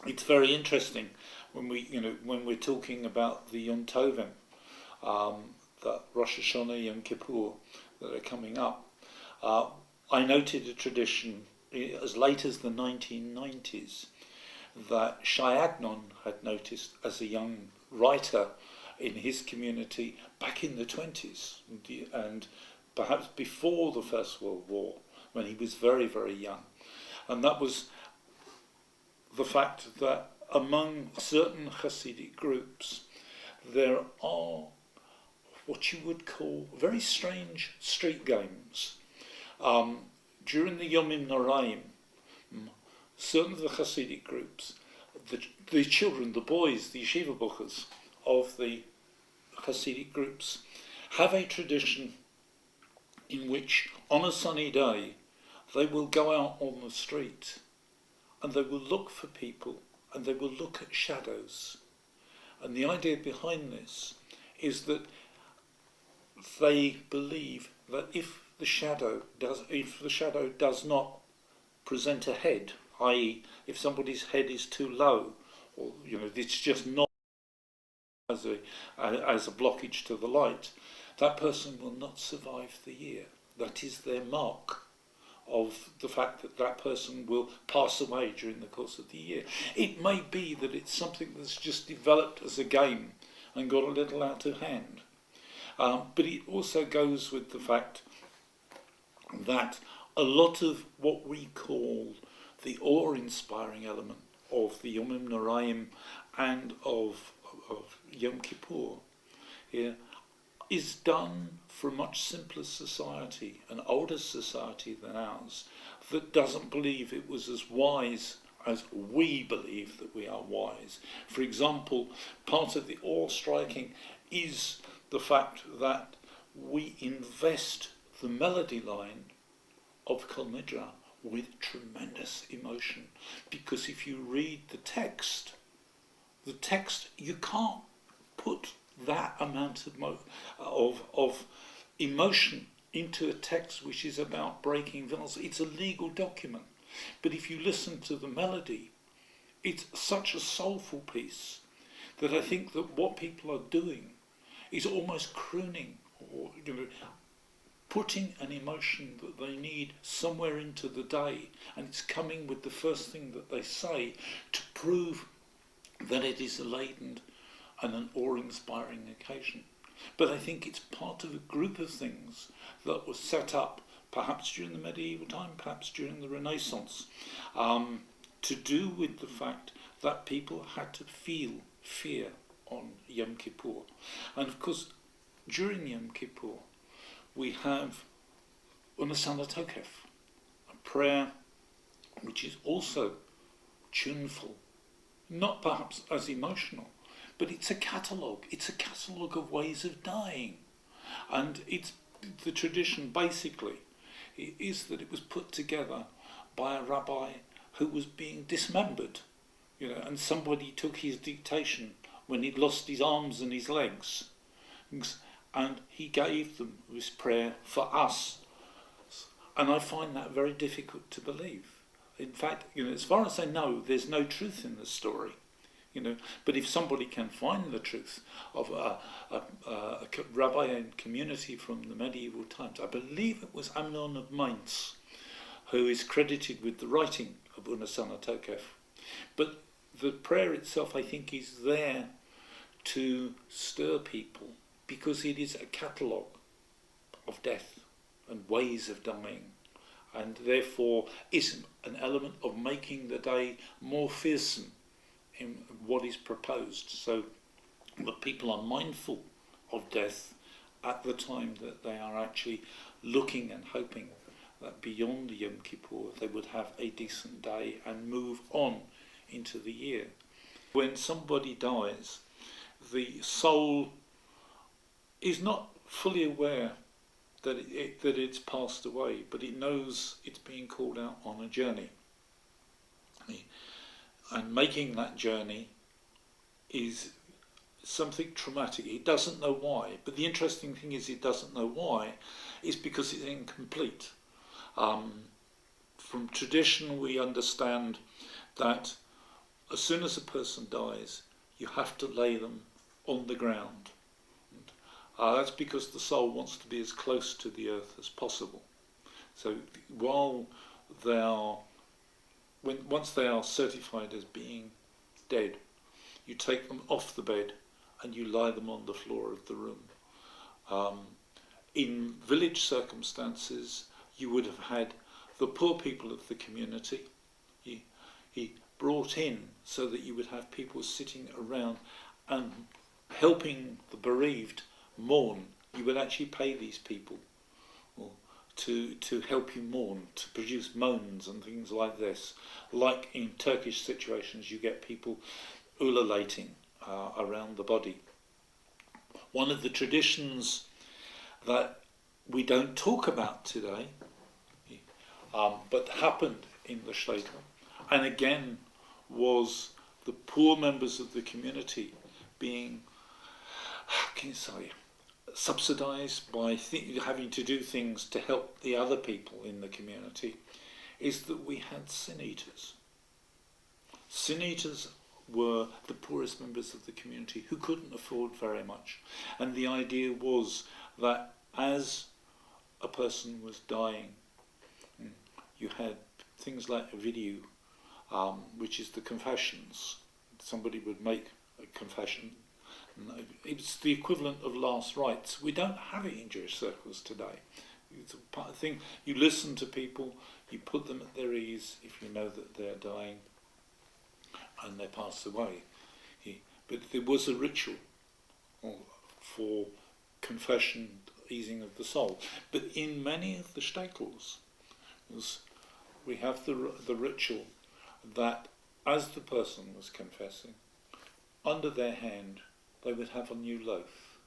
it's very interesting when we're talking about the Yom Tovim, the Rosh Hashanah, Yom Kippur that are coming up. I noted a tradition as late as the 1990s that Shai Agnon had noticed as a young writer in his community back in the 20s, and perhaps before the First World War, when he was very, very young. And that was the fact that among certain Hasidic groups, there are what you would call very strange street games. During the Yomim Noraim, certain of the Hasidic groups, the children, the boys, the yeshiva bochers of the Hasidic groups have a tradition in which on a sunny day they will go out on the street and they will look for people and they will look at shadows. And the idea behind this is that they believe that if the shadow does not present a head, i.e. if somebody's head is too low, or it's just not as a blockage to the light, that person will not survive the year. That is their mark of the fact that that person will pass away during the course of the year. It may be that it's something that's just developed as a game and got a little out of hand. But it also goes with the fact that a lot of what we call the awe-inspiring element of the Yomim Noraim and of Yom Kippur is done for a much simpler society, an older society than ours, that doesn't believe it was as wise as we believe that we are wise. For example, part of the awe-striking is the fact that we invest the melody line of Kol Nidra with tremendous emotion, because if you read the text, you can't put that amount of emotion into a text which is about breaking veils. It's a legal document. But if you listen to the melody, it's such a soulful piece that I think that what people are doing is almost crooning, or putting an emotion that they need somewhere into the day, and it's coming with the first thing that they say to prove that it is a laden and an awe-inspiring occasion. But I think it's part of a group of things that was set up perhaps during the medieval time, perhaps during the Renaissance, to do with the fact that people had to feel fear on Yom Kippur. And of course, during Yom Kippur, we have Unasana Tokef, a prayer which is also tuneful, not perhaps as emotional, but it's a catalogue. It's a catalogue of ways of dying. And it's the tradition basically is that it was put together by a rabbi who was being dismembered, and somebody took his dictation when he'd lost his arms and his legs, and he gave them this prayer for us. And I find that very difficult to believe. In fact, as far as I know, there's no truth in the story. But if somebody can find the truth of a rabbi and community from the medieval times, I believe it was Amnon of Mainz, who is credited with the writing of Unasana Tokef. But the prayer itself, I think, is there to stir people, because it is a catalogue of death and ways of dying, and therefore is an element of making the day more fearsome in what is proposed, so that people are mindful of death at the time that they are actually looking and hoping that beyond the Yom Kippur they would have a decent day and move on into the year. When somebody dies, the soul is not fully aware that it's passed away, but it knows it's being called out on a journey. And making that journey is something traumatic. It doesn't know why, but the interesting thing is it doesn't know why, is because it's incomplete. From tradition we understand that as soon as a person dies, you have to lay them on the ground. That's because the soul wants to be as close to the earth as possible. So while they are, once they are certified as being dead, you take them off the bed and you lie them on the floor of the room. In village circumstances, you would have had the poor people of the community he brought in so that you would have people sitting around and helping the bereaved mourn. You would actually pay these people to help you mourn, to produce moans and things like this. Like in Turkish situations, you get people ululating around the body. One of the traditions that we don't talk about today, but happened in the shtetl, and again was the poor members of the community being, how can you say, subsidised by having to do things to help the other people in the community, is that we had sin eaters. Sin eaters were the poorest members of the community who couldn't afford very much. And the idea was that as a person was dying, you had things like a video, which is the confessions. Somebody would make a confession. It's the equivalent of last rites. We don't have it in Jewish circles today. It's a part of the thing. You listen to people, you put them at their ease if you know that they're dying and they pass away. But there was a ritual for confession, easing of the soul. But in many of the shtetls, we have the ritual that as the person was confessing, under their hand they would have a new loaf,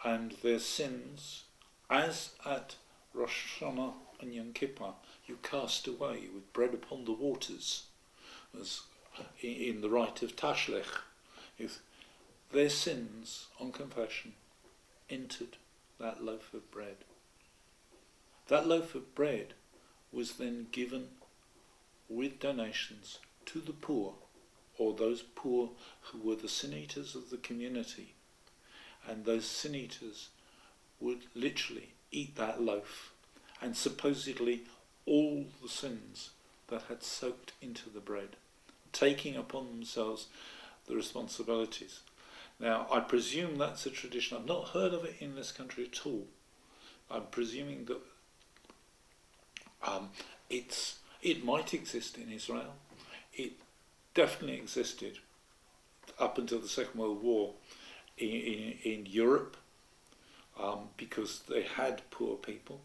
and their sins, as at Rosh Hashanah and Yom Kippur, you cast away with bread upon the waters, as in the rite of Tashlech. If their sins on confession entered that loaf of bread, that loaf of bread was then given with donations to the poor, or those poor who were the sin eaters of the community. And those sin eaters would literally eat that loaf, and supposedly all the sins that had soaked into the bread, taking upon themselves the responsibilities. Now, I presume that's a tradition. I've not heard of it in this country at all. I'm presuming that it might exist in Israel. It definitely existed up until the Second World War in Europe, because they had poor people.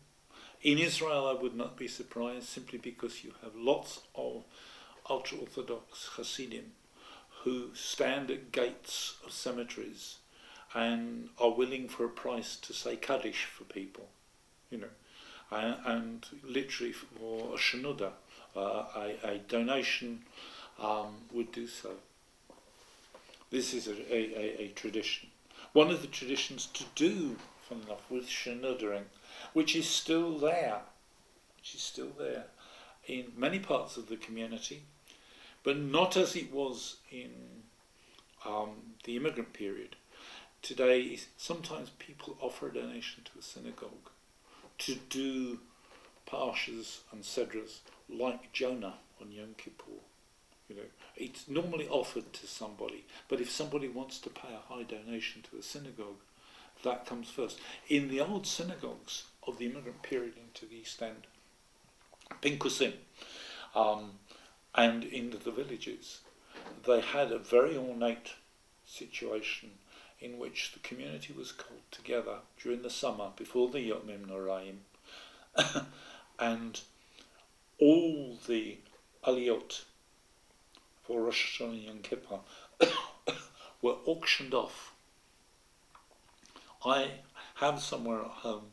In Israel, I would not be surprised, simply because you have lots of ultra-Orthodox Hasidim who stand at gates of cemeteries and are willing for a price to say Kaddish for people, and literally for a shenuda, a donation, would do so. This is a tradition. One of the traditions to do, fun enough, with shenudering, which is still there in many parts of the community, but not as it was in the immigrant period. Today, sometimes people offer a donation to a synagogue to do parshas and sedras like Jonah on Yom Kippur. It's normally offered to somebody, but if somebody wants to pay a high donation to the synagogue, that comes first. In the old synagogues of the immigrant period into the East End, Pinkusim, and in the villages, they had a very ornate situation in which the community was called together during the summer before the Yomim Noraim, and all the aliyot for Rosh Hashanah and Yom Kippur were auctioned off. I have somewhere at home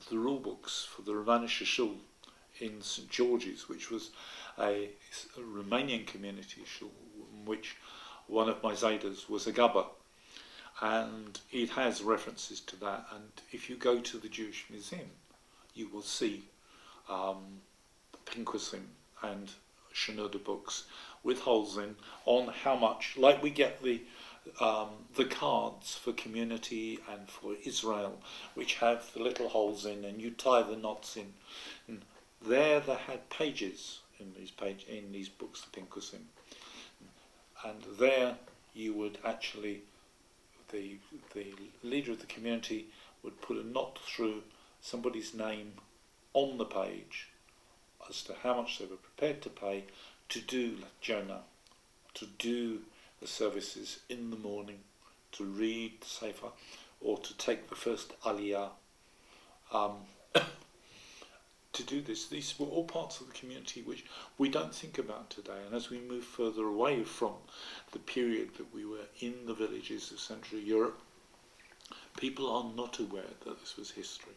the rule books for the Romanish shul in St George's, which was a Romanian community shul, in which one of my Zaydas was a Gabba, and it has references to that. And if you go to the Jewish Museum, you will see Pinkusim and Shenoda books, with holes in on how much, like we get the cards for community and for Israel, which have the little holes in, and you tie the knots in. And there they had pages in these books, the Pinkusim, and there you would actually, the leader of the community would put a knot through somebody's name on the page as to how much they were prepared to pay to do Jonah, to do the services in the morning, to read the Sefer, or to take the first Aliyah. To do this, these were all parts of the community which we don't think about today. And as we move further away from the period that we were in the villages of Central Europe, people are not aware that this was history.